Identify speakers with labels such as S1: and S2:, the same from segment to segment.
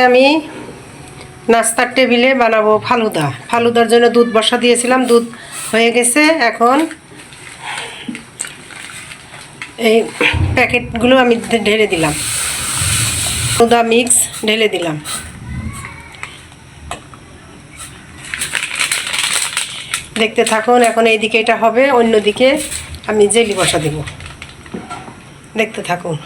S1: আমি নাস্তার টেবিলে বানাবো ফালুদা। ফালুদার জন্য দুধ বসা দিয়েছিলাম, দুধ হয়ে গেছে। এখন এই প্যাকেটগুলো আমি ঢেলে দিলাম, ফালুদা মিক্স ঢেলে দিলাম। দেখতে থাকুন। এখন এইদিকে এটা হবে, অন্যদিকে আমি জেলি বসা দেব। দেখতে থাকুন।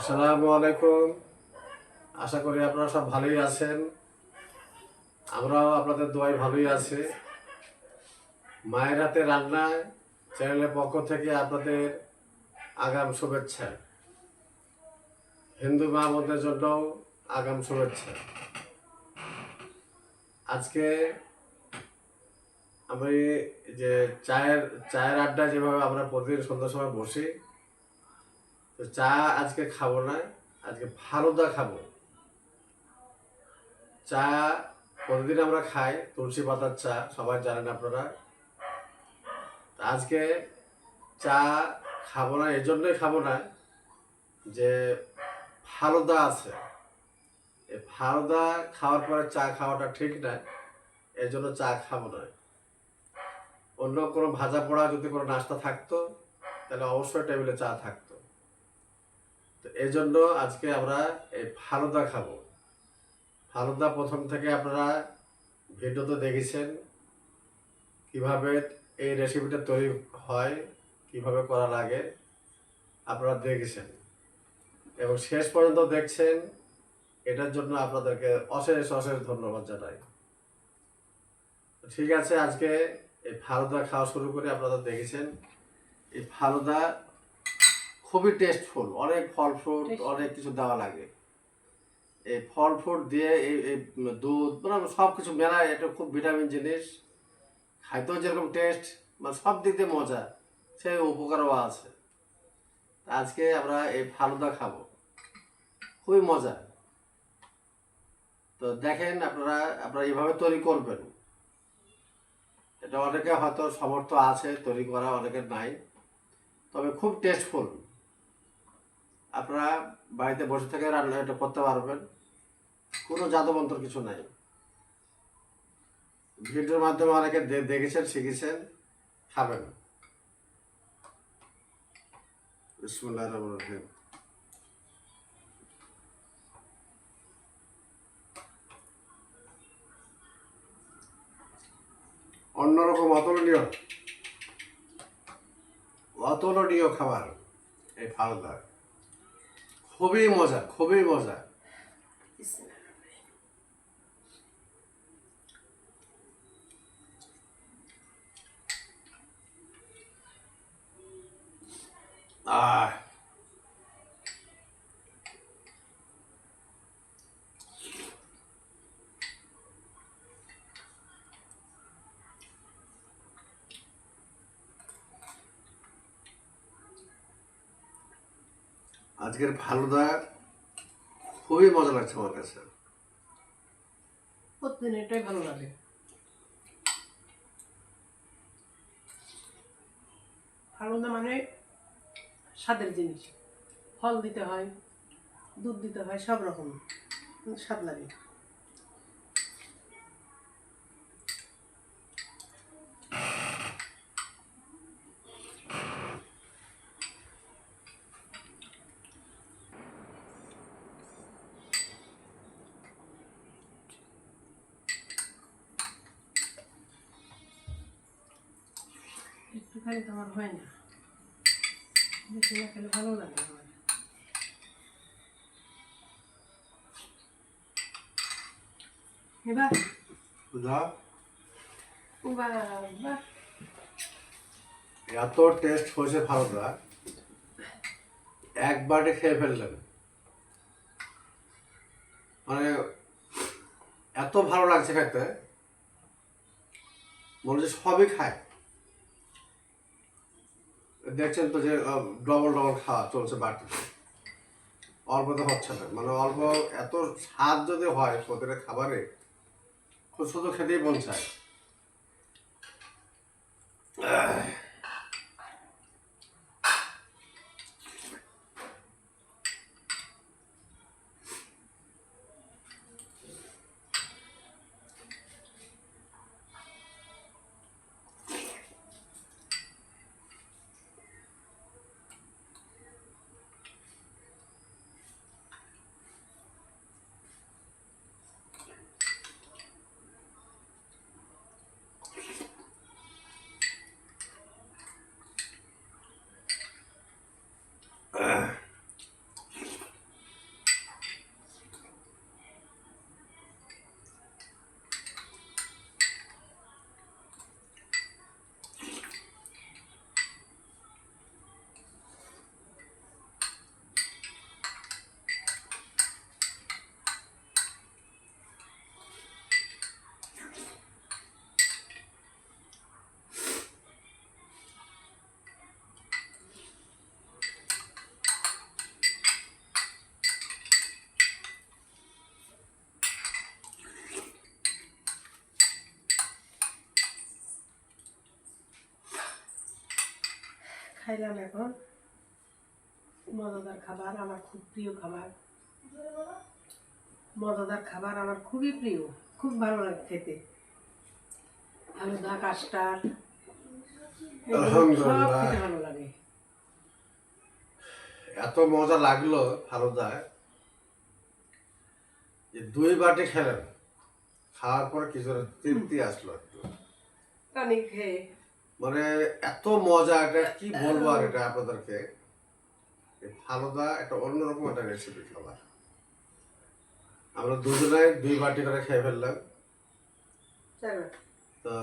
S2: আসসালামু আলাইকুম। আশা করি আপনারা সব ভালোই আছেন। আমরাও আপনাদের দোয়ায় ভালোই আছি। মায়ের হাতে রান্নায় চ্যানেলের পক্ষ থেকে আপনাদের আগাম শুভেচ্ছা। হিন্দু মা বোনদের জন্যও আগাম শুভেচ্ছা। আজকে আমি যে চায়ের আড্ডা যেভাবে আমরা প্রতিদিন সন্ধ্যার সময় বসি, তো চা আজকে খাবো না, আজকে ফালুদা খাবো। চা প্রতিদিন আমরা খাই, তুলসী পাতার চা, সবাই জানেন আপনারা। আজকে চা খাবো না, এই জন্যই খাবো না যে ফালুদা আছে। এই ফালুদা খাওয়ার পরে চা খাওয়াটা ঠিক না। এর জন্য চা খাবো না। অন্য কোনো ভাজা পোড়া যদি কোনো নাস্তা থাকতো তাহলে অবশ্যই টেবিলে চা থাকতো। তো এই জন্য আজকে আমরা এই ফালুদা খাবো। ফালুদা প্রথম থেকে আপনারা ভিডিওতে দেখেছেন কিভাবে এই রেসিপিটা তৈরি হয়, কিভাবে করা লাগে আপনারা দেখেছেন এবং শেষ পর্যন্ত দেখছেন। এটার জন্য আপনাদেরকে অশেষ অশেষ ধন্যবাদ জানাই। ঠিক আছে, আজকে এই ফালুদা খাওয়া শুরু করে আপনারা দেখেছেন। এই ফালুদা খুবই টেস্টফুল, অনেক ফল ফ্রুট অনেক কিছু দেওয়া লাগে। এই ফল ফ্রুট দিয়ে এই এই দুধ মানে সব কিছু মেলায়, এটা খুব ভিটামিন জিনিস, খাইতেও যেরকম টেস্ট, মানে সব দিক দিয়ে মজা, সেই উপকারও আছে। আজকে আমরা এই ফালুদা খাবো, খুবই মজা। তো দেখেন আপনারা আপনারা এইভাবে তৈরি করবেন। এটা অনেকে হয়তো সামর্থ্য আছে তৈরি করা, অনেকের নাই, তবে খুব টেস্টফুল। আপনারা বাড়িতে বসে থেকে রান্না এটা করতে পারবেন, কোনো জাদুমন্ত্র কিছু নাই। ভিডিওর মাধ্যমে অনেকে দেখেছেন, শিখেছেন, খাবেন। বিসমিল্লাহির রহমানির রহিম। অন্যরকম অতুলনীয় অতুলনীয় খাবার এই ফালুদা, খুবই মজা, খুবই মজা। আহ আজকের ফালুদা খুবই মজা লাগছে আমার কাছে।
S1: প্রতিদিন এটাই ভালো লাগে। ফালুদা মানে স্বাদের জিনিস, ফল দিতে হয়, দুধ দিতে হয়, সব রকম স্বাদ লাগে। একটুখানি তো আমার হয় না, বেশি না খেলে ভালো লাগে আমার। এবার বাহ,
S2: এত টেস্ট হয়েছে ফালুদা, একবারে খেয়ে ফেললেন, মানে এত ভালো লাগছে খেতে, মনে হচ্ছে সবই খায়। দেখছেন তো যে ডবল ডবল খাওয়া চলছে বাড়িতে, অল্প তো হচ্ছে না, মানে অল্প এত স্বাদ যদি হয় প্রতিটা খাবারে, খুব শুধু খেতেই মন চায়।
S1: খাইলাম এখন মজাদার খাবার, আমার খুব প্রিয় খাবার। মজাদার খাবার আমার খুবই প্রিয়, খুব ভালো লাগে খেতে। ফালুদা, কাস্টার্ড, এগুলো সব
S2: আলহামদুলিল্লাহ।
S1: খেতে ভালো লাগে।
S2: এত মজা লাগলো ফালুদায় যে 2 বাটি খেলেন, খাওয়ার পর কিছু তৃপ্তি আসলো একটু।
S1: পানি খেয়ে
S2: মানে এত মজা, এটা কি বলবো আর এটা আপনাদেরকে। এই ফালুদা একটা অন্যরকম একটা রেসিপি খাবার। আমরা দুজনে 2 বাটি করে খেয়ে ফেললাম।
S1: চার
S2: তো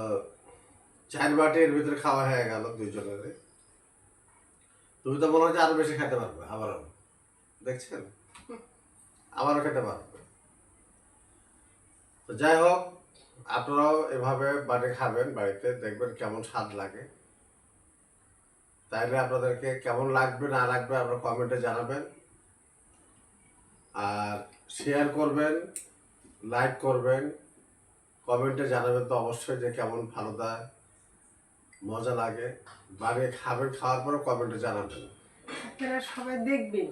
S2: 4 বাটির ভিতরে খাওয়া হয়ে গেল দুইজনের। তুমি তো মনে হচ্ছে আরো বেশি খেতে পারবে, আবারও দেখছেন, আবারও খেতে পারবে। তো যাই হোক, আপনারাও এভাবে বাড়ি খাবেন, বাড়িতে দেখবেন কেমন স্বাদ লাগে। তাইলে আপনাদেরকে কেমন লাগবে না লাগবে আপনারা কমেন্টে জানাবেন, আর শেয়ার করবেন, লাইক করবেন, কমেন্টে জানাবেন তো অবশ্যই যে কেমন ফালুদা মজা লাগে। বানিয়ে খাবেন, খাওয়ার পরে কমেন্টে জানাবেন।
S1: আপনারা সবাই দেখবেন,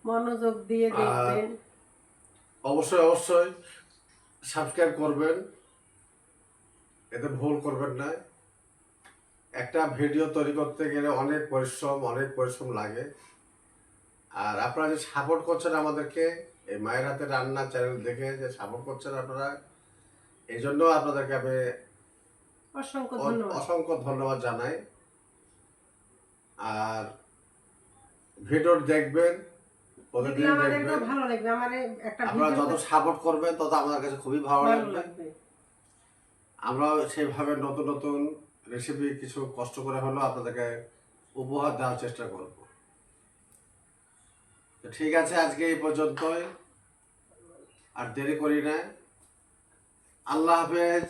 S1: মনোযোগ দিয়ে
S2: আর
S1: দেখবেন।
S2: অবশ্যই অবশ্যই সাবস্ক্রাইব করবেন, এতে ভুল করবেন না। একটা ভিডিও তৈরি করতে গেলে অনেক পরিশ্রম লাগে। আর আপনারা যে সাপোর্ট করছেন আমাদেরকে, এই মায়ের হাতে রান্না চ্যানেল দেখে যে সাপোর্ট করছেন আপনারা, এই জন্য আপনাদেরকে আমি
S1: অসংখ্য ধন্যবাদ।
S2: অসংখ্য ধন্যবাদ জানাই। আর ভিডিও দেখবেন, প্রতিদিন
S1: দেখলে আমাদেরকেও
S2: দেখবেন।
S1: ভালো লাগবে। আমার একটা
S2: আপনারা
S1: ভিডিও
S2: যত সাপোর্ট করবেন তত আমাদের কাছে খুবই ভালো
S1: ভালো
S2: লাগবে।
S1: লাগবে।
S2: আমরা সেইভাবে নতুন নতুন রেসিপি কিছু কষ্ট করে হলেও আপনাদেরকে উপহার দেওয়ার চেষ্টা করব। তো ঠিক আছে, আজকে এই পর্যন্তই, আর দেরি করি না। আল্লাহ হাফেজ।